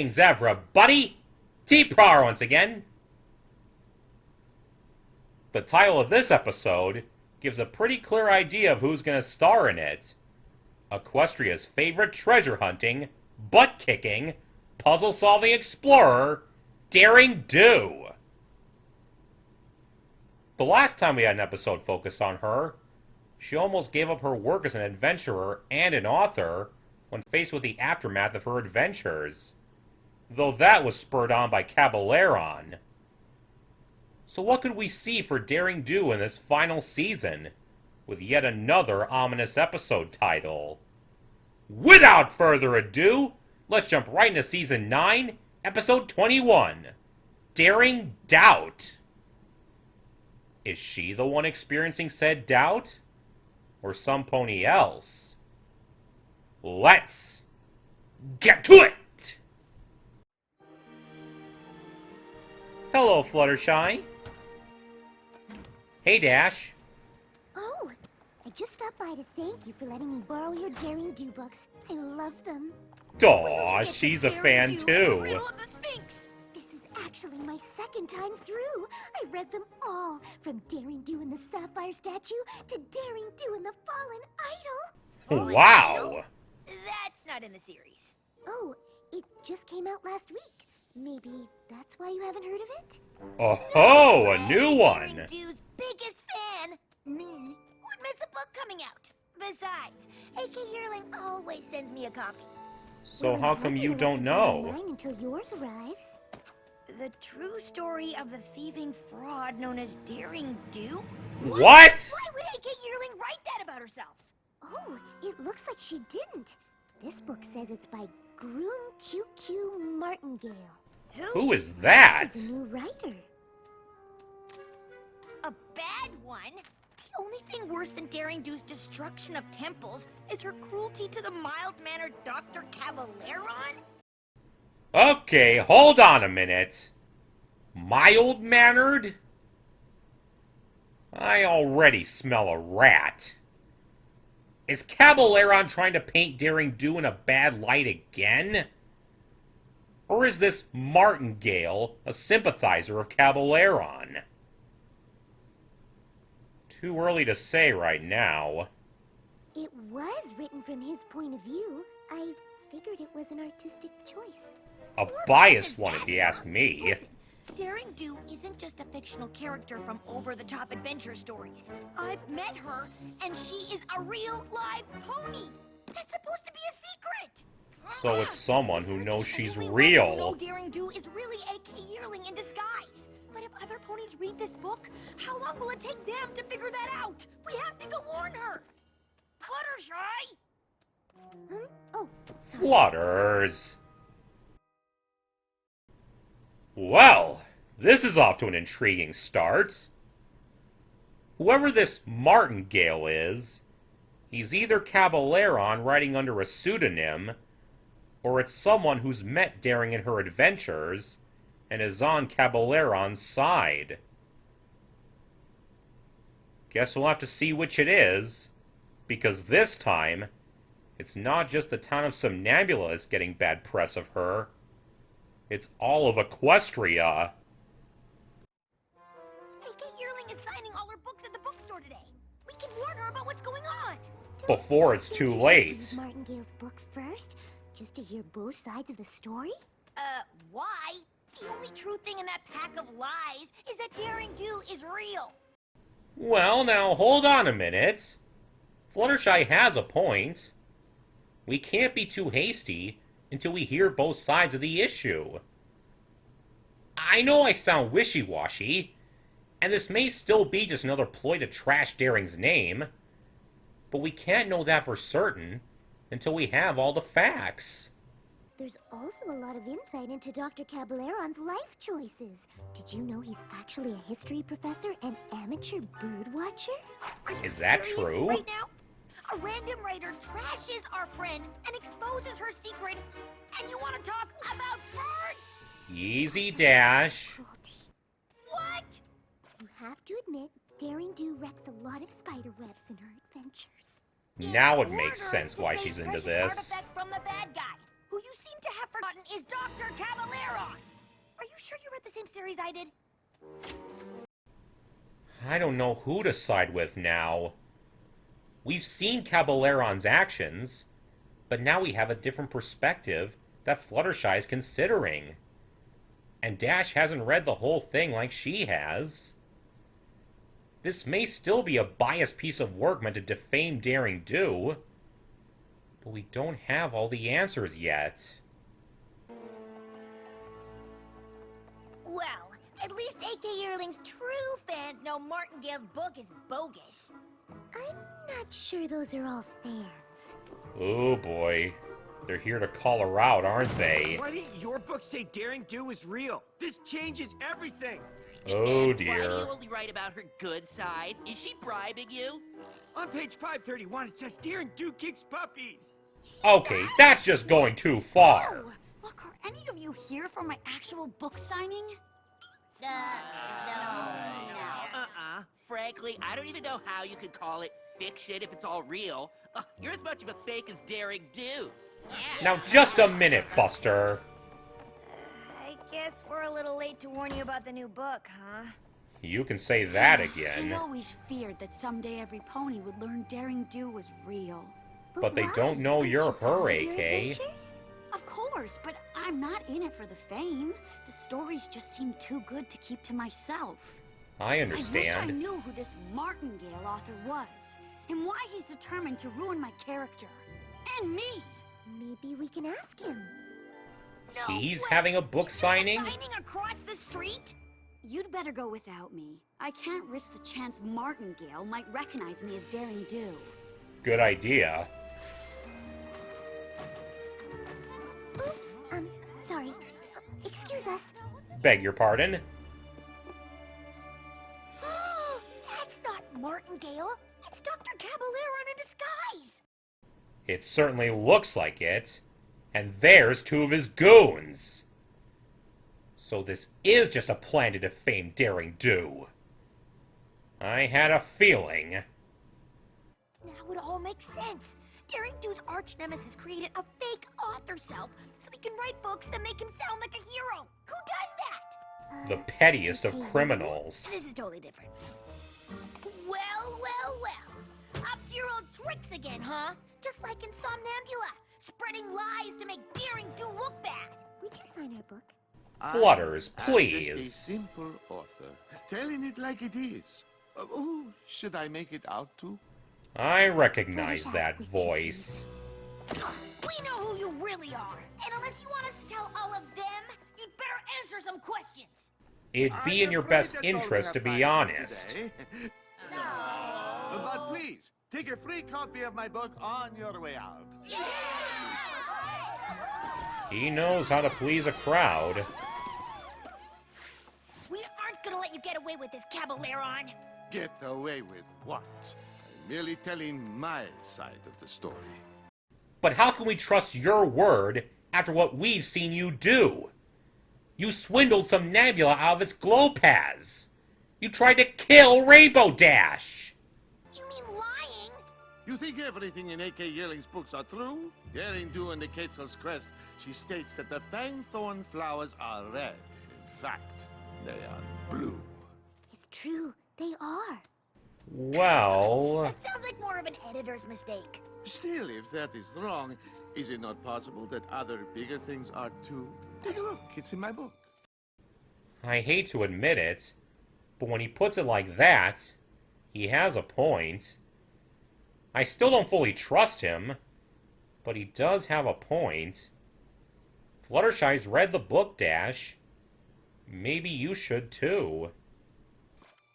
Greetings, everybody! T-Prar once again. The title of this episode gives a pretty clear idea of who's going to star in it. Equestria's favorite treasure hunting, butt-kicking, puzzle-solving explorer, Daring Do. The last time we had an episode focused on her, she almost gave up her work as an adventurer and an author when faced with the aftermath of her adventures, though that was spurred on by Caballeron. So what could we see for Daring Do in this final season, with yet another ominous episode title? Without further ado, let's jump right into Season 9, Episode 21, Daring Doubt. Is she the one experiencing said doubt? Or some pony else? Let's get to it! Hello, Fluttershy. Hey, Dash. Oh, I just stopped by to thank you for letting me borrow your Daring Do books. I love them. Aw, she's a fan too. This is actually my second time through. I read them all, from Daring Do in the Sapphire Statue to Daring Do in the Fallen Idol. Wow! That's not in the series. Oh, it just came out last week. Maybe that's why you haven't heard of it? Oh, a new one! Daring Do's biggest fan, me, would miss a book coming out. Besides, AK Yearling always sends me a copy. So how come you don't know? Mine until yours arrives. The true story of the thieving fraud known as Daring Do? What? Why would AK Yearling write that about herself? Oh, it looks like she didn't. This book says it's by Groom QQ Martingale. Who is that? This is a new writer. A bad one? The only thing worse than Daring Do's destruction of temples is her cruelty to the mild-mannered Doctor Caballeron? Okay, hold on a minute. Mild-mannered? I already smell a rat. Is Caballeron trying to paint Daring Do in a bad light again? Or is this Martingale a sympathizer of Caballeron? Too early to say right now. It was written from his point of view. I figured it was an artistic choice. A biased one, if you ask me. Listen, Daring Do isn't just a fictional character from over-the-top adventure stories. I've met her, and she is a real live pony. That's supposed to be a secret. So it's someone who knows she's Only real. one who know Daring Do is really AK Yearling in disguise. But if other ponies read this book, how long will it take them to figure that out? We have to go warn her. Fluttershy! Oh, sorry. Flutters. Well, this is off to an intriguing start. Whoever this Martingale is, he's either Caballeron writing under a pseudonym, or it's someone who's met Daring in her adventures and is on Caballeron's side. Guess we'll have to see which it is, because this time, it's not just the town of Somnambula that's getting bad press of her. It's all of Equestria. AK Yearling is signing all her books at the bookstore today. We can warn her about what's going on. Before it's too late. Read Martingale's book first, just to hear both sides of the story? Why? The only true thing in that pack of lies is that Daring Do is real. Well, now hold on a minute. Fluttershy has a point. We can't be too hasty until we hear both sides of the issue. I know I sound wishy-washy, and this may still be just another ploy to trash Daring's name, but we can't know that for certain until we have all the facts. There's also a lot of insight into Dr. Caballeron's life choices. Did you know he's actually a history professor and amateur birdwatcher? Is that Serious true? right now? A random writer trashes our friend and exposes her secret, and you want to talk about birds? Easy, Dash. Cruelty. What? You have to admit, Daring Do wrecks a lot of spider webs in her adventures. Now it In makes order sense to why save she's into precious this. artifacts from the bad guy. who you seem to have forgotten is Doctor Caballeron. Are you sure you read the same series I did? I don't know who to side with now. We've seen Caballeron's actions, but now we have a different perspective that Fluttershy is considering. And Dash hasn't read the whole thing like she has. This may still be a biased piece of work meant to defame Daring Do, but we don't have all the answers yet. Well, at least AK Yearling's true fans know Martingale's book is bogus. I'm not sure those are all fans. Oh boy. They're here to call her out, aren't they? Why didn't your book say Daring Do is real? This changes everything. Oh Why dear. do you only write about her good side? Is she bribing you? On page 531, it says Daring Do kicks puppies. Okay, that's just going too far. Oh, look, are any of you here for my actual book signing? No. Frankly, I don't even know how you could call it fiction if it's all real. You're as much of a fake as Daring Do. Now just a minute, Buster. I guess we're a little late to warn you about the new book, huh? You can say that I again. always feared that someday every pony would learn Daring Do was real. But they why? don't know Aren't you're you her, proud of your AK. adventures? Of course, but I'm not in it for the fame. The stories just seem too good to keep to myself. I I wish I understand. knew who this Martingale author was, and why he's determined to ruin my character. And me! Maybe we can ask him. No He's way. having a book He's doing a signing? signing across the street? You'd better go without me. I can't risk the chance Martingale might recognize me as Daring Do. Good idea. Oops, sorry. Excuse us. Beg your pardon? That's not Martingale. It's Dr. Caballeron in disguise. It certainly looks like it. And there's two of his goons. So this is just a plan to defame Daring Do. I had a feeling. Now it all makes sense. Daring Do's arch nemesis created a fake author self so he can write books that make him sound like a hero. Who does that? The pettiest of And criminals. this is totally different. Well. Up to your old tricks again, huh? Just like in Somnambula, spreading lies to make Daring Do look bad. Would you sign our book? Flutters, I'm please. just a simple author, telling it like it is. Who should I make it out to? I recognize Fluttershy that with voice. We know who you really are. And unless you want us to tell all of them, you'd better answer some questions. It'd be in your best interest, to be honest. But please, take a free copy of my book on your way out. He knows how to please a crowd. We aren't gonna let you get away with this, Caballeron. Get away with what? I'm merely telling my side of the story. But how can we trust your word after what we've seen you do? You swindled some nebula out of its glow paths. You tried to kill Rainbow Dash. You mean lying? You think everything in A.K. Yearling's books are true? Daring Do in the Quetzal's Crest, she states that the fangthorn flowers are red. In fact, they are blue. It's true. They are. Well, That sounds like more of an editor's mistake. Still, if that is wrong, is it not possible that other bigger things are too? Take a look, it's in my book. I hate to admit it, but when he puts it like that, he has a point. I still don't fully trust him, but he does have a point. Fluttershy's read the book, Dash. Maybe you should too.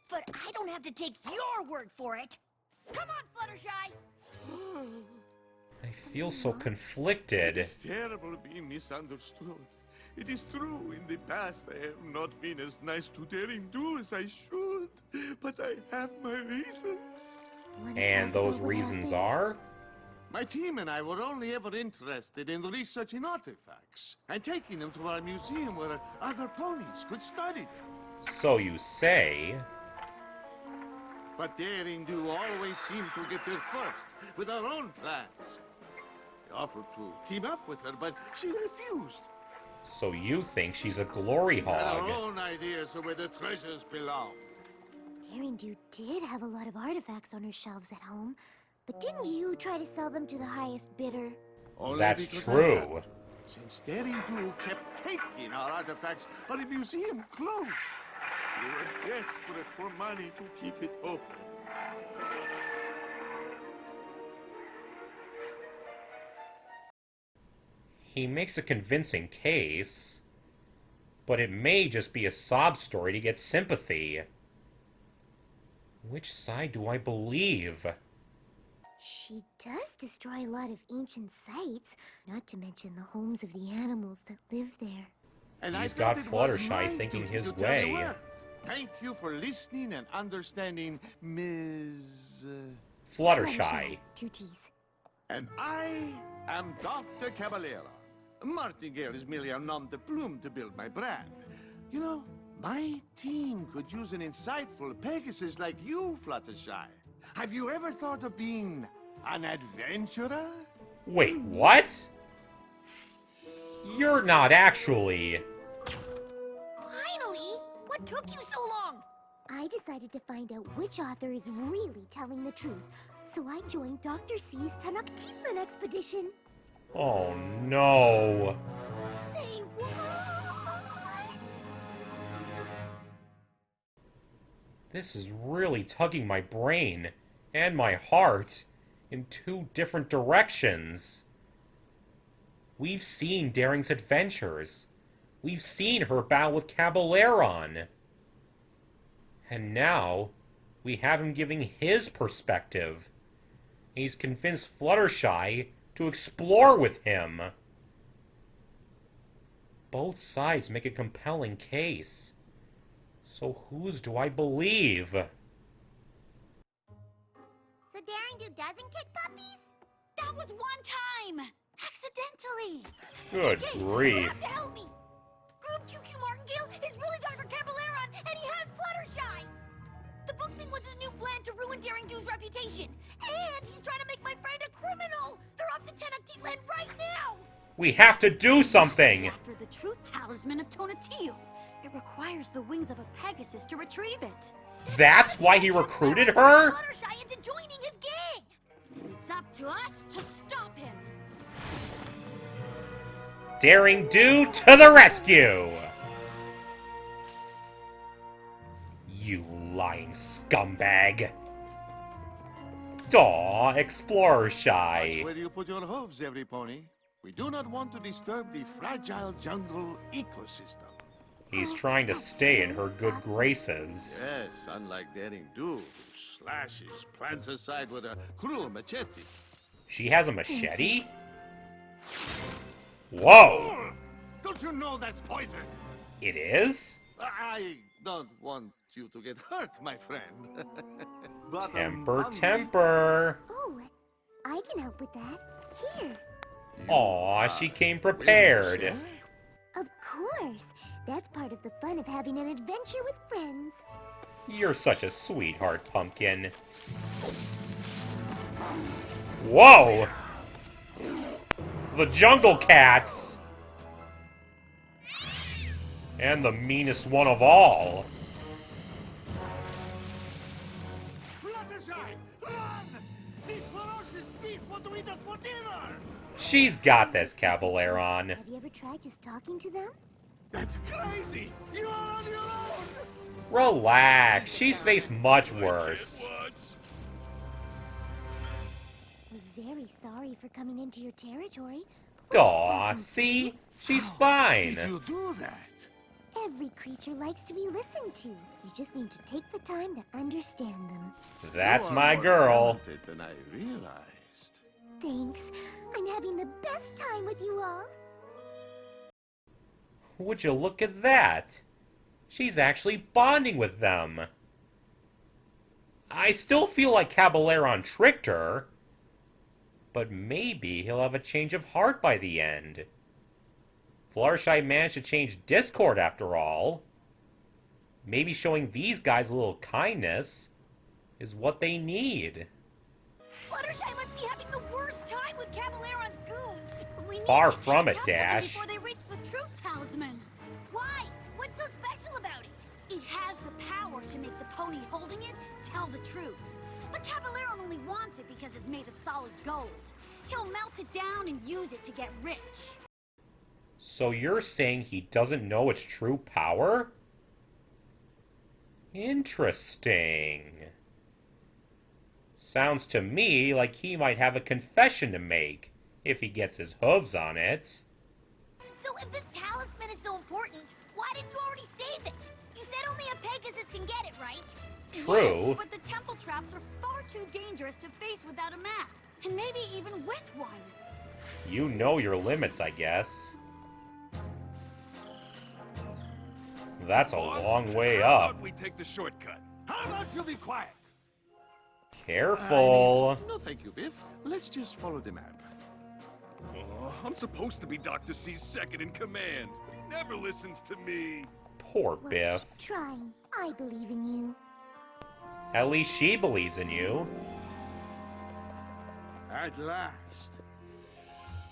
But I don't have to take your word for it. Come on, Fluttershy. I feel so conflicted. It's terrible being misunderstood. It is true, in the past I have not been as nice to Daring Do as I should, but I have my reasons. Wanna And talk those about what reasons happened? are? My team and I were only ever interested in researching artifacts and taking them to our museum where other ponies could study them. So you say. But Daring Do always seemed to get there first with our own plans. offered to team up with her, but she refused. So you think she's a glory Had her hog? own ideas of where the treasures belong. Daring Do did have a lot of artifacts on her shelves at home, but didn't you try to sell them to the highest bidder? Only That's because I true. had to. Since Daring Do kept taking our artifacts, our museum closed. We were desperate for money to keep it open. He makes a convincing case, but it may just be a sob story to get sympathy. Which side do I believe? She does destroy a lot of ancient sites, not to mention the homes of the animals that live there. And He's I got felt it was Fluttershy my thinking duty his to tell the way. world. Thank you for listening and understanding, Ms. Fluttershy. Two T's. And I am Doctor Caballeron. Martingale is merely a nom de plume to build my brand. You know, my team could use an insightful Pegasus like you, Fluttershy. Have you ever thought of being an adventurer? Wait, what? You're not actually... Finally! What took you so long? I decided to find out which author is really telling the truth, so I joined Dr. C's Tenochtitlan expedition. Oh no. Say what? This is really tugging my brain and my heart in two different directions. We've seen Daring's adventures. We've seen her battle with Caballeron. And now, we have him giving his perspective. He's convinced Fluttershy to explore with him. Both sides make a compelling case. So whose do I believe? So Daring Do doesn't kick puppies? That was one time! Accidentally! Good Hey, grief. you have to help me! Group QQ Martingale is really Dr. Caballeron, and he has Fluttershy! The book thing was his new plan to ruin Daring Do's reputation. And he's trying to make my friend a criminal! They're off to Tenochtitlan right now! We have to do something! After the true talisman of Tonatiuh. It requires the wings of a Pegasus to retrieve it. That's why he recruited her? Fluttershy into joining his gang! It's up to us to stop him. Daring Do to the rescue! You lying scumbag. Aw, Explorer Shy. Where do you put your hooves, every pony? We do not want to disturb the fragile jungle ecosystem. He's trying to stay in her good graces. Yes, unlike Daring Do, who slashes plants aside with a cruel machete. She has a machete? Whoa! Don't you know that's poison? It is? I don't want you to get hurt, my friend. But, Temper, temper. Oh, I can help with that. Here. Aw, she came prepared. Of course. That's part of the fun of having an adventure with friends. You're such a sweetheart, Pumpkin. Whoa! The jungle cats! And the meanest one of all. Fluttershy, run! These ferocious beasts want to eat us for dinner! She's got this, Caballeron. Have you ever tried just talking to them? That's crazy! You're on your own! Relax, she's faced much worse. We're very sorry for coming into your territory. Aw, see? She's fine. Did you do that? Every creature likes to be listened to. You just need to take the time to understand them. That's You are my more girl. talented than I realized. Thanks. I'm having the best time with you all. Would you look at that? She's actually bonding with them. I still feel like Caballeron tricked her, but maybe he'll have a change of heart by the end. Fluttershy managed to change Discord after all. Maybe showing these guys a little kindness is what they need. Fluttershy must be having the worst time with Caballeron's goons! we need Far to from catch it, up to them Dash. before they reach the truth talisman. Why? What's so special about it? It has the power to make the pony holding it tell the truth. But Caballeron only wants it because it's made of solid gold. He'll melt it down and use it to get rich. So you're saying he doesn't know its true power? Interesting. Sounds to me like he might have a confession to make if he gets his hooves on it. So if this talisman is so important, why didn't you already save it? You said only a Pegasus can get it, right? True. Yes, but the temple traps are far too dangerous to face without a map. And maybe even with one. You know your limits, I guess. That's a long way how up. about we take the shortcut? How about you be quiet? Careful. No, thank you, Biff. Let's just follow the map. Oh, I'm supposed to be Dr. C's second in command. He never listens to me. Poor Well, Biff. keep trying. I believe in you. At least she believes in you. At last.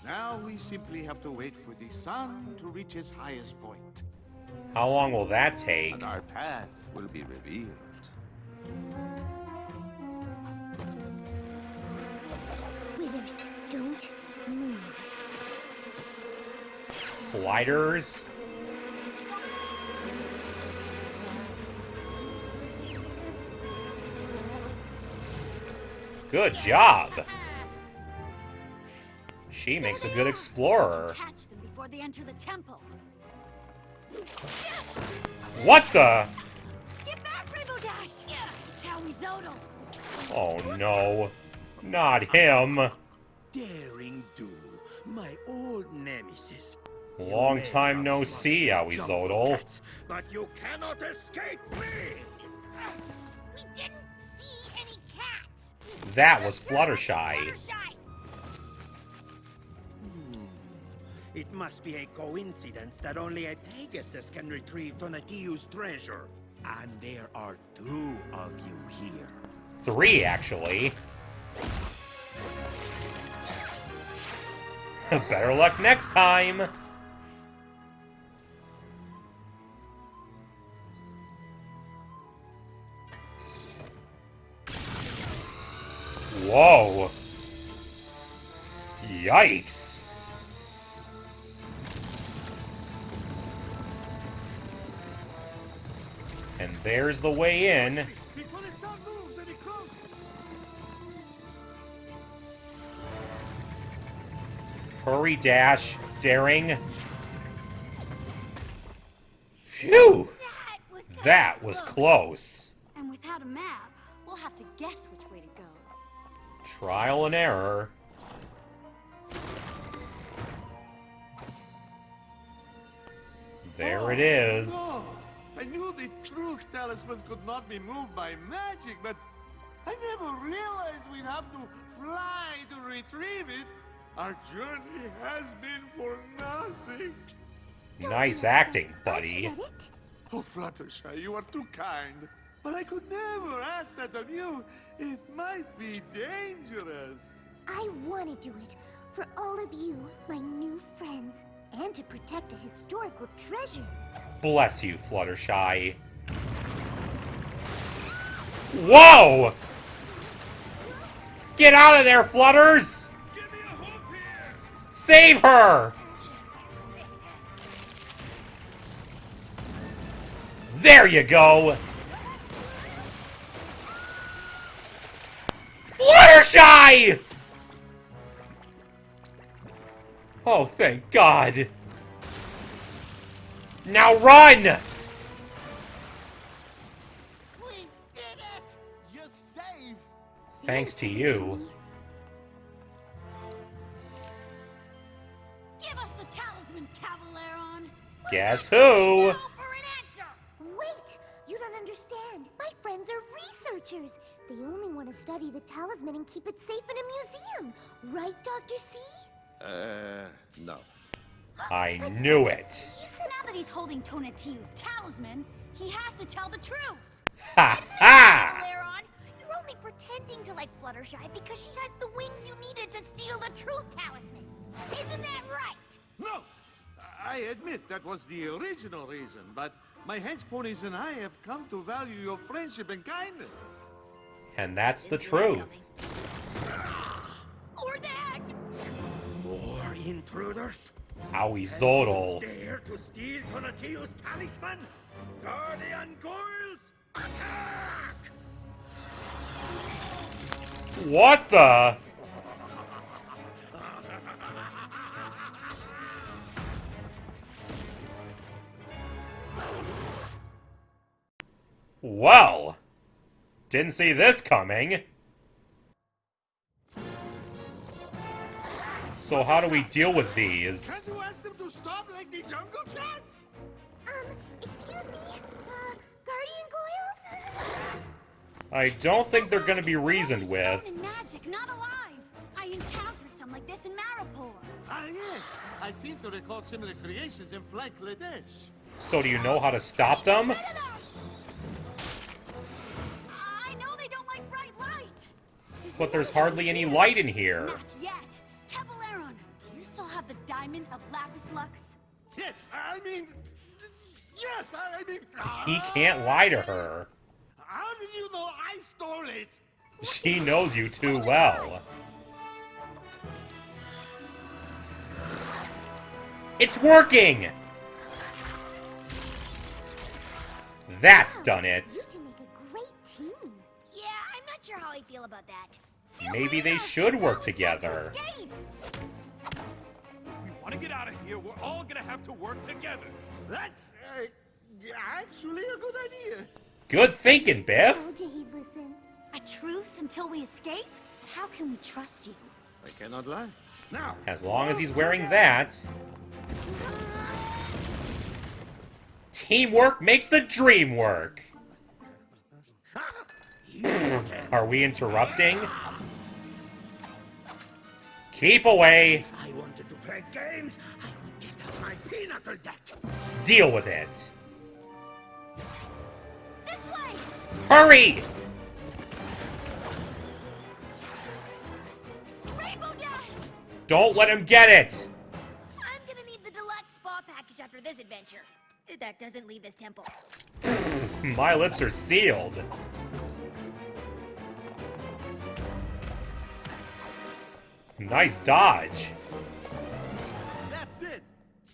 Now we simply have to wait for the sun to reach its highest point, How long will that take? and our path will be revealed. Withers, don't move. Gliders? Good job. She makes a good explorer. Catch them before they enter the temple. What the? Get back, Rainbow Dash! It's Howie Zodal. Oh no. Not him. Daring Do, my old nemesis. Long time no see, Howie Zodal. But you cannot escape me! We didn't see any cats. That was Fluttershy. Fluttershy. It must be a coincidence that only a Pegasus can retrieve Donatello's treasure. And there are 2 of you here. 3, actually. Better luck next time. Whoa. Yikes. And there's the way in. Before the sun moves and it closes. Hurry, Dash. Daring. Phew. That was close. And without a map, we'll have to guess which way to go. Trial and error. There it is. Oh, I knew the truth talisman could not be moved by magic, but I never realized we'd have to fly to retrieve it. Our journey has been for nothing. Nice acting, buddy. I get it. Oh, Fluttershy, you are too kind. But I could never ask that of you. It might be dangerous. I want to do it for all of you, my new friends, and to protect a historical treasure. Bless you, Fluttershy. Whoa! Get out of there, Flutters! Give me a hook here! Save her! There you go! Fluttershy! Oh, thank God. Now run! We did it! You're safe! Thanks to you. Give us the talisman, Caballeron! Guess who? Go for an answer. Wait! You don't understand. My friends are researchers. They only want to study the talisman and keep it safe in a museum. Right, Dr. C? No. I knew it. You said now that he's holding Tonatiuh's talisman, he has to tell the truth. Ha ha! Caballeron, you're only pretending to like Fluttershy because she has the wings you needed to steal the truth talisman. Isn't that right? No! I admit that was the original reason, but my hench ponies and I have come to value your friendship and kindness. And that's the truth. Or that! More intruders? Awizodl. Dare to steal Tonatiuh's talisman? Guardian Goyles, attack! What the? Well, didn't see this coming. So how do we deal with these? Can't you ask them to stop like the jungle chats? Excuse me, Guardian Goyles? I don't think they're gonna be reasoned They're only with. stone and magic, not alive. I encountered some like this in Maripor. Ah, yes. I seem to recall similar creations in Flank Ladesh. So do you know how to stop them? I know they don't like bright light. But there's hardly any light in here. Not yet. Caballeron, do you still have the diamond of Lapis Lux? Yes, I mean... Yes, I mean... He can't lie to her. How did you know I stole it? She knows you too well. It's working! That's done it. You two make a great team. Yeah, I'm not sure how I feel about that. Maybe they should work together. Escape! If we want to get out of here, we're all gonna have to work together. That's actually a good idea. Good thinking, Biff. Told you he'd listen. A truce until we escape? How can we trust you? I cannot lie. Now, As long as he's wearing that. Teamwork makes the dream work. Are we interrupting? Keep away. If I wanted to play games, I would get out my pinnacle deck. Deal with it. This way! Hurry! Rainbow Dash! Don't let him get it. I'm gonna need the deluxe spa package after this adventure. If that doesn't leave this temple. My lips are sealed. Nice dodge. That's it.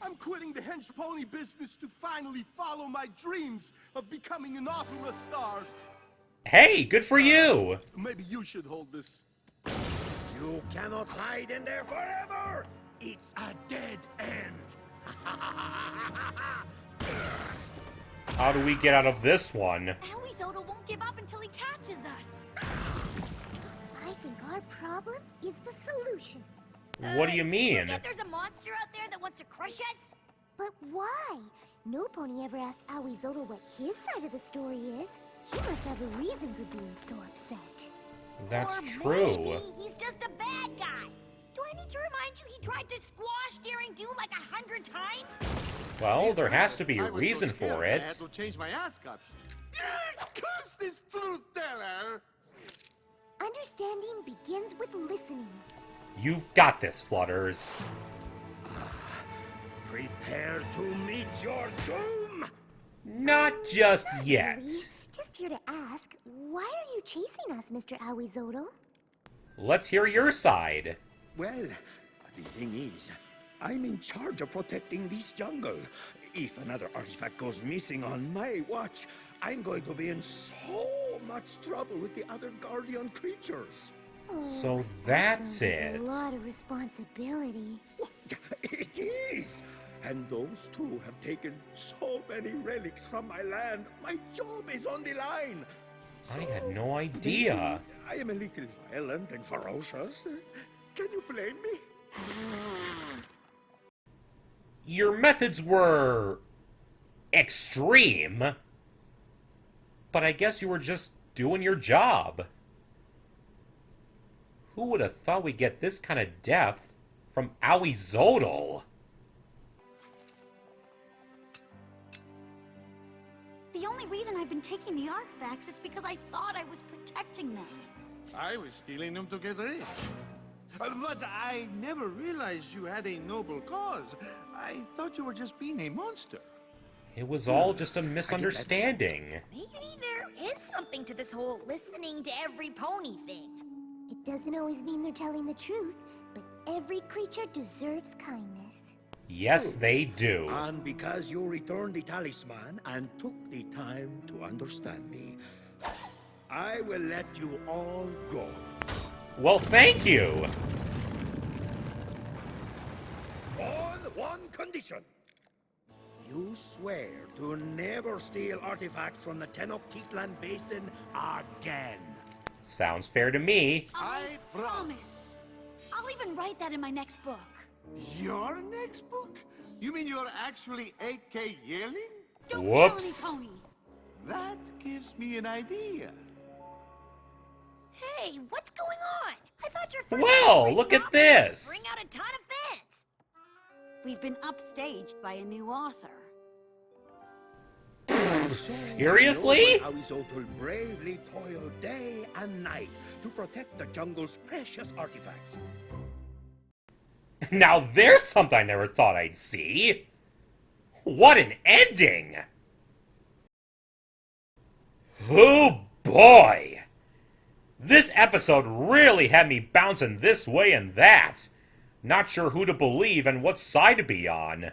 I'm quitting the hench pony business to finally follow my dreams of becoming an opera star. Hey, good for you. Maybe you should hold this. You cannot hide in there forever. It's a dead end. How do we get out of this one? Awizodl won't give up until he catches us. I think our problem is the solution. What do you mean? Forget there's a monster out there that wants to crush us? But why? No pony ever asked Awizodl what his side of the story is. He must have a reason for being so upset. That's Or true. maybe he's just a bad guy. Do I need to remind you he tried to squash Daring Do like 100 times? Well, there has to be I a was so reason scared for I it. had to change my ascot. Yes, curse this truth teller! Understanding begins with listening. You've got this, Flutters. Prepare to meet your doom. Not just yet. Really? Just here to ask, why are you chasing us, Mr. Awizodl? Let's hear your side. Well, the thing is, I'm in charge of protecting this jungle. If another artifact goes missing on my watch, I'm going to be in so much trouble with the other guardian creatures. So that that's sounds like it. A lot of responsibility. It is! And those two have taken so many relics from my land. My job is on the line. I had no idea. I am a little violent and ferocious. Can you blame me? Your methods were extreme, but I guess you were just doing your job. Who would have thought we'd get this kind of depth from Awizodl? The only reason I've been taking the artifacts is because I thought I was protecting them. I was stealing them to get rich. But I never realized you had a noble cause. I thought you were just being a monster. It was all just a misunderstanding. Maybe there is something to this whole listening to every pony thing. It doesn't always mean they're telling the truth, but every creature deserves kindness. Yes, they do. And because you returned the talisman and took the time to understand me, I will let you all go. Well, thank you. On one condition. You swear to never steal artifacts from the Tenochtitlan Basin again. Sounds fair to me. I promise. I'll even write that in my next book. Your next book? You mean you're actually 8K yearling? Don't Whoops. tell any pony. That gives me an idea. Hey, what's going on? I thought your first Well, great look at novel this. would bring out a ton of fans. We've been upstaged by a new author. Seriously? How Isotul bravely toiled day and night to protect the jungle's precious artifacts. Now there's something I never thought I'd see. What an ending! Oh boy! This episode really had me bouncing this way and that. Not sure who to believe and what side to be on.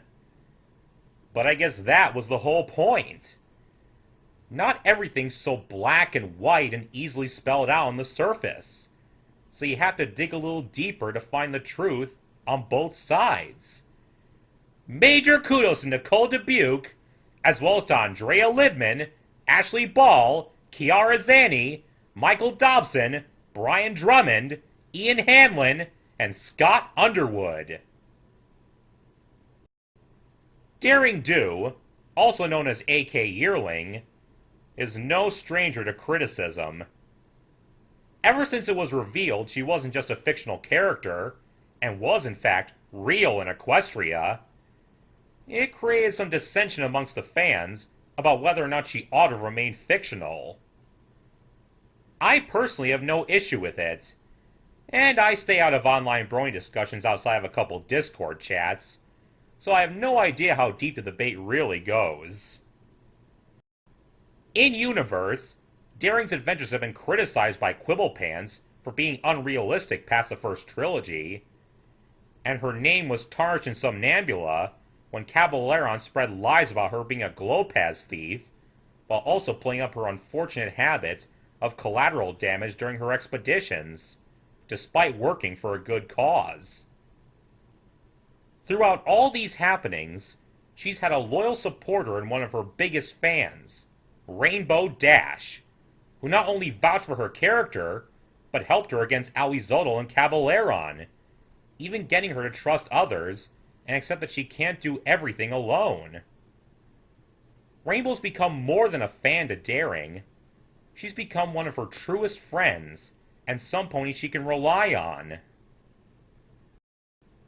But I guess that was the whole point. Not everything's so black and white and easily spelled out on the surface. So you have to dig a little deeper to find the truth on both sides. Major kudos to Nicole Dubuque, as well as to Andrea Lidman, Ashley Ball, Kiara Zanni, Michael Dobson, Brian Drummond, Ian Hanlon, and Scott Underwood. Daring Do, also known as A.K. Yearling, is no stranger to criticism. Ever since it was revealed she wasn't just a fictional character, and was in fact real in Equestria, it created some dissension amongst the fans about whether or not she ought to remain fictional. I personally have no issue with it, and I stay out of online Brony discussions outside of a couple Discord chats, so I have no idea how deep the debate really goes. In-universe, Daring's adventures have been criticized by Quibblepants for being unrealistic past the first trilogy, and her name was tarnished in Somnambula when Caballeron spread lies about her being a Glopaz thief, while also playing up her unfortunate habit of collateral damage during her expeditions, despite working for a good cause. Throughout all these happenings, she's had a loyal supporter and one of her biggest fans, Rainbow Dash, who not only vouched for her character, but helped her against Alizodal and Caballeron, even getting her to trust others and accept that she can't do everything alone. Rainbow's become more than a fan to Daring. She's become one of her truest friends, and some pony she can rely on.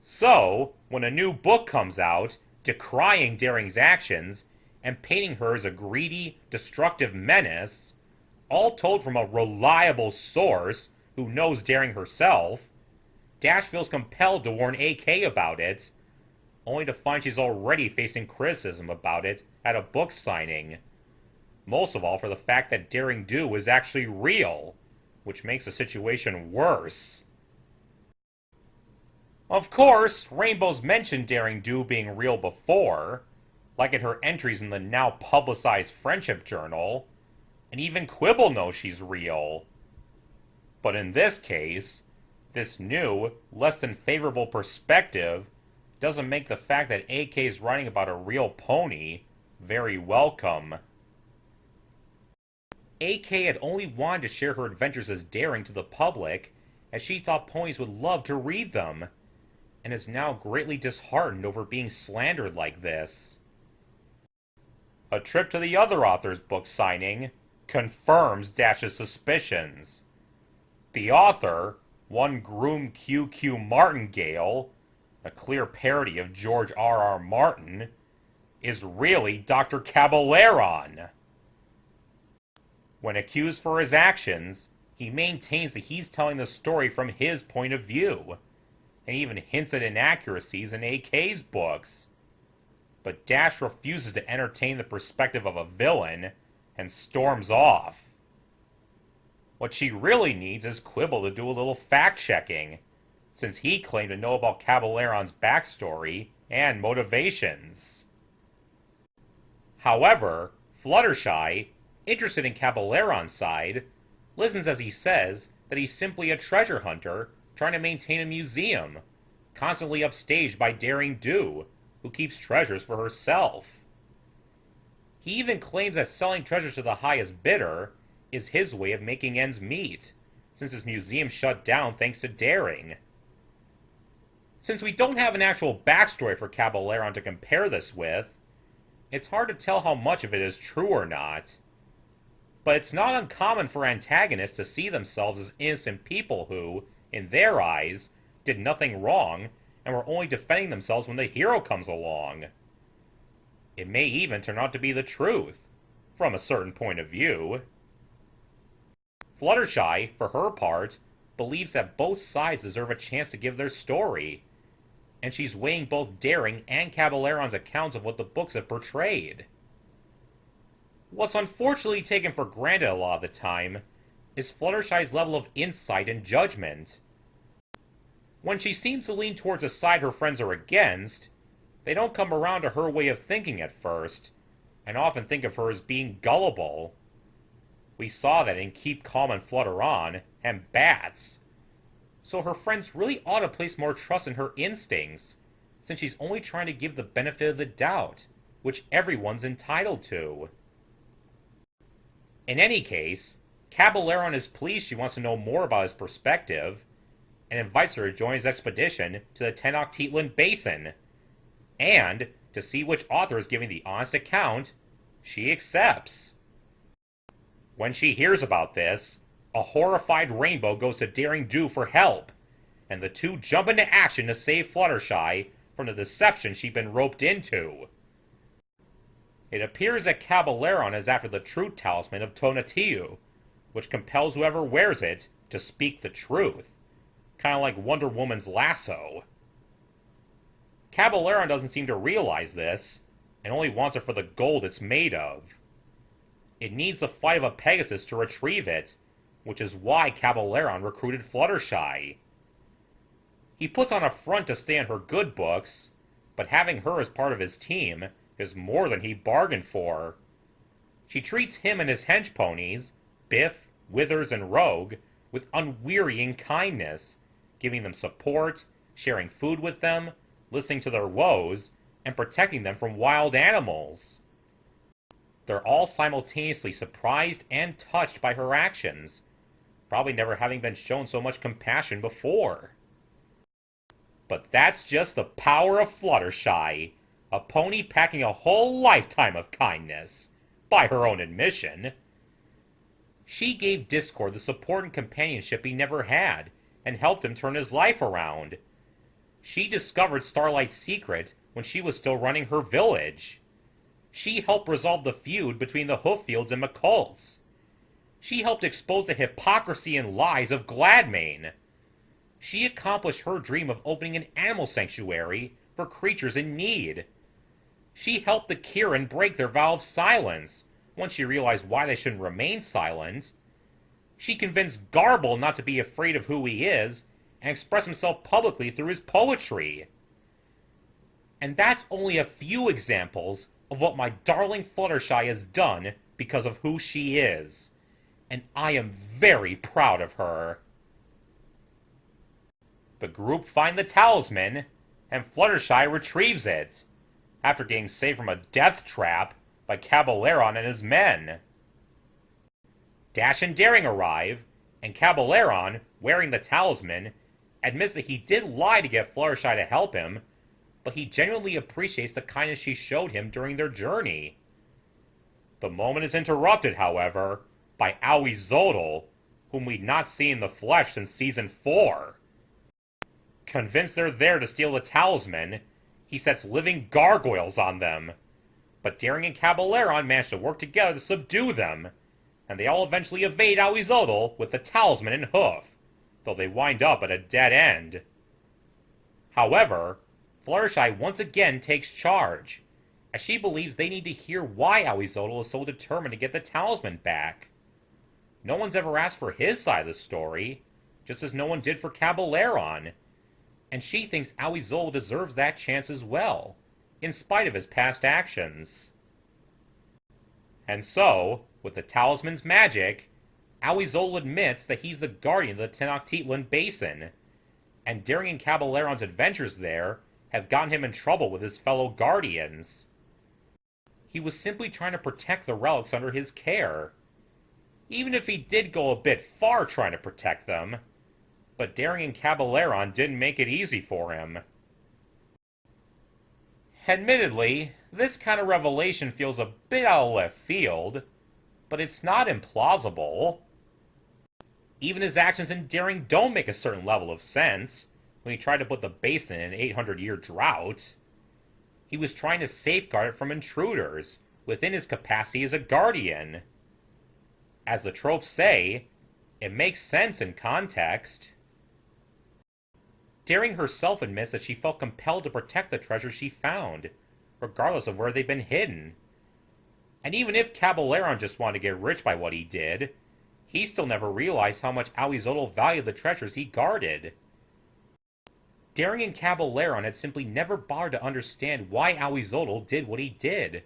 So, when a new book comes out, decrying Daring's actions, and painting her as a greedy, destructive menace, all told from a reliable source who knows Daring herself, Dash feels compelled to warn AK about it, only to find she's already facing criticism about it at a book signing. Most of all for the fact that Daring Do is actually real, which makes the situation worse. Of course, Rainbow's mentioned Daring Do being real before, like in her entries in the now publicized Friendship Journal, and even Quibble knows she's real. But in this case, this new, less than favorable perspective doesn't make the fact that AK's writing about a real pony very welcome. AK had only wanted to share her adventures as Daring to the public, as she thought ponies would love to read them, and is now greatly disheartened over being slandered like this. A trip to the other author's book signing confirms Dash's suspicions. The author, one Groom QQ Martingale, a clear parody of George R.R. Martin, is really Doctor Caballeron. When accused for his actions, he maintains that he's telling the story from his point of view, and even hints at inaccuracies in AK's books. But Dash refuses to entertain the perspective of a villain and storms off. What she really needs is Quibble to do a little fact-checking, since he claimed to know about Caballeron's backstory and motivations. However, Fluttershy, interested in Caballeron's side, listens as he says that he's simply a treasure hunter trying to maintain a museum, constantly upstaged by Daring Do, who keeps treasures for herself. He even claims that selling treasures to the highest bidder is his way of making ends meet, since his museum shut down thanks to Daring. Since we don't have an actual backstory for Caballeron to compare this with, it's hard to tell how much of it is true or not. But it's not uncommon for antagonists to see themselves as innocent people who, in their eyes, did nothing wrong and were only defending themselves when the hero comes along. It may even turn out to be the truth, from a certain point of view. Fluttershy, for her part, believes that both sides deserve a chance to give their story, and she's weighing both Daring and Caballeron's accounts of what the books have portrayed. What's unfortunately taken for granted a lot of the time is Fluttershy's level of insight and judgment. When she seems to lean towards a side her friends are against, they don't come around to her way of thinking at first, and often think of her as being gullible. We saw that in Keep Calm and Flutter On, and Bats. So her friends really ought to place more trust in her instincts, since she's only trying to give the benefit of the doubt, which everyone's entitled to. In any case, Caballeron is pleased she wants to know more about his perspective, and invites her to join his expedition to the Tenochtitlan Basin. And, to see which author is giving the honest account, she accepts. When she hears about this, a horrified Rainbow goes to Daring Do for help, and the two jump into action to save Fluttershy from the deception she'd been roped into. It appears that Caballeron is after the true talisman of Tonatiuh, which compels whoever wears it to speak the truth, kind of like Wonder Woman's lasso. Caballeron doesn't seem to realize this, and only wants it for the gold it's made of. It needs the flight of a Pegasus to retrieve it, which is why Caballeron recruited Fluttershy. He puts on a front to stay in her good books, but having her as part of his team is more than he bargained for. She treats him and his hench ponies, Biff, Withers, and Rogue, with unwearying kindness, giving them support, sharing food with them, listening to their woes, and protecting them from wild animals. They're all simultaneously surprised and touched by her actions, probably never having been shown so much compassion before. But that's just the power of Fluttershy, a pony packing a whole lifetime of kindness, by her own admission. She gave Discord the support and companionship he never had, and helped him turn his life around. She discovered Starlight's secret when she was still running her village. She helped resolve the feud between the Hooffields and McCults. She helped expose the hypocrisy and lies of Gladmane. She accomplished her dream of opening an animal sanctuary for creatures in need. She helped the Kirin break their vow of silence, once she realized why they shouldn't remain silent. She convinced Garble not to be afraid of who he is, and express himself publicly through his poetry. And that's only a few examples of what my darling Fluttershy has done because of who she is. And I am very proud of her. The group find the talisman, and Fluttershy retrieves it, after getting saved from a death trap by Caballeron and his men. Dash and Daring arrive, and Caballeron, wearing the talisman, admits that he did lie to get Fluttershy to help him, but he genuinely appreciates the kindness she showed him during their journey. The moment is interrupted, however, by Owie Zodel, whom we'd not seen in the flesh since Season 4. Convinced they're there to steal the talisman, he sets living gargoyles on them, but Daring and Caballeron manage to work together to subdue them, and they all eventually evade Aoizotl with the talisman and hoof, though they wind up at a dead end. However, Fluttershy once again takes charge, as she believes they need to hear why Aoizotl is so determined to get the talisman back. No one's ever asked for his side of the story, just as no one did for Caballeron, and she thinks Aoizotl deserves that chance as well, in spite of his past actions. And so, with the talisman's magic, Aoizotl admits that he's the guardian of the Tenochtitlan Basin, and Daring and Caballeron's adventures there have gotten him in trouble with his fellow guardians. He was simply trying to protect the relics under his care, even if he did go a bit far trying to protect them. But Daring and Caballeron didn't make it easy for him. Admittedly, this kind of revelation feels a bit out of left field, but it's not implausible. Even his actions in Daring don't make a certain level of sense when he tried to put the basin in an 800-year drought. He was trying to safeguard it from intruders within his capacity as a guardian. As the tropes say, it makes sense in context. Daring herself admits that she felt compelled to protect the treasures she found, regardless of where they've been hidden. And even if Caballeron just wanted to get rich by what he did, he still never realized how much Aoizotl valued the treasures he guarded. Daring and Caballeron had simply never bothered to understand why Aoizotl did what he did,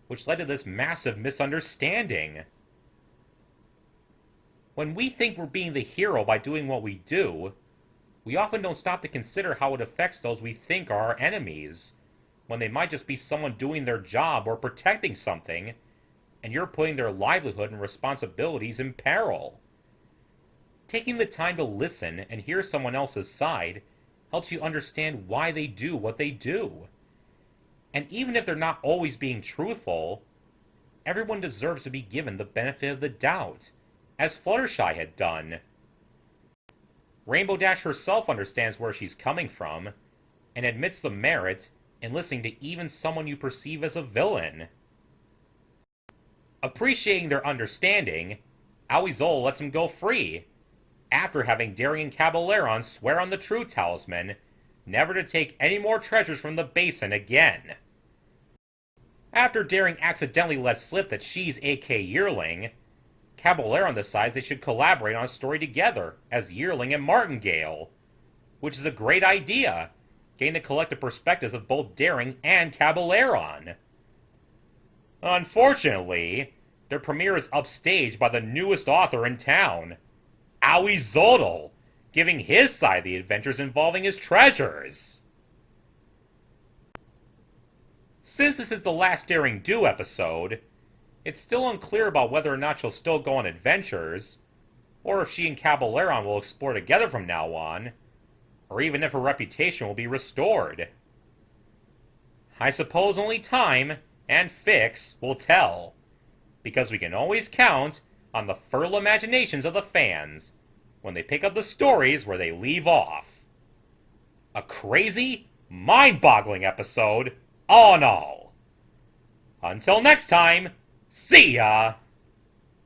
which led to this massive misunderstanding. When we think we're being the hero by doing what we do, we often don't stop to consider how it affects those we think are our enemies, when they might just be someone doing their job or protecting something, and you're putting their livelihood and responsibilities in peril. Taking the time to listen and hear someone else's side helps you understand why they do what they do. And even if they're not always being truthful, everyone deserves to be given the benefit of the doubt, as Fluttershy had done. Rainbow Dash herself understands where she's coming from, and admits the merit in listening to even someone you perceive as a villain. Appreciating their understanding, Aoizotl lets him go free, after having Daring and Caballeron swear on the true talisman never to take any more treasures from the basin again. After Daring accidentally lets slip that she's A.K. Yearling, Caballeron decides they should collaborate on a story together as Yearling and Martingale, which is a great idea, getting the collective perspectives of both Daring and Caballeron. Unfortunately, their premiere is upstaged by the newest author in town, Aoizotl, giving his side of the adventures involving his treasures. Since this is the last Daring Do episode, it's still unclear about whether or not she'll still go on adventures, or if she and Caballeron will explore together from now on, or even if her reputation will be restored. I suppose only time and Fix will tell, because we can always count on the fertile imaginations of the fans when they pick up the stories where they leave off. A crazy, mind-boggling episode, all in all. Until next time, see ya!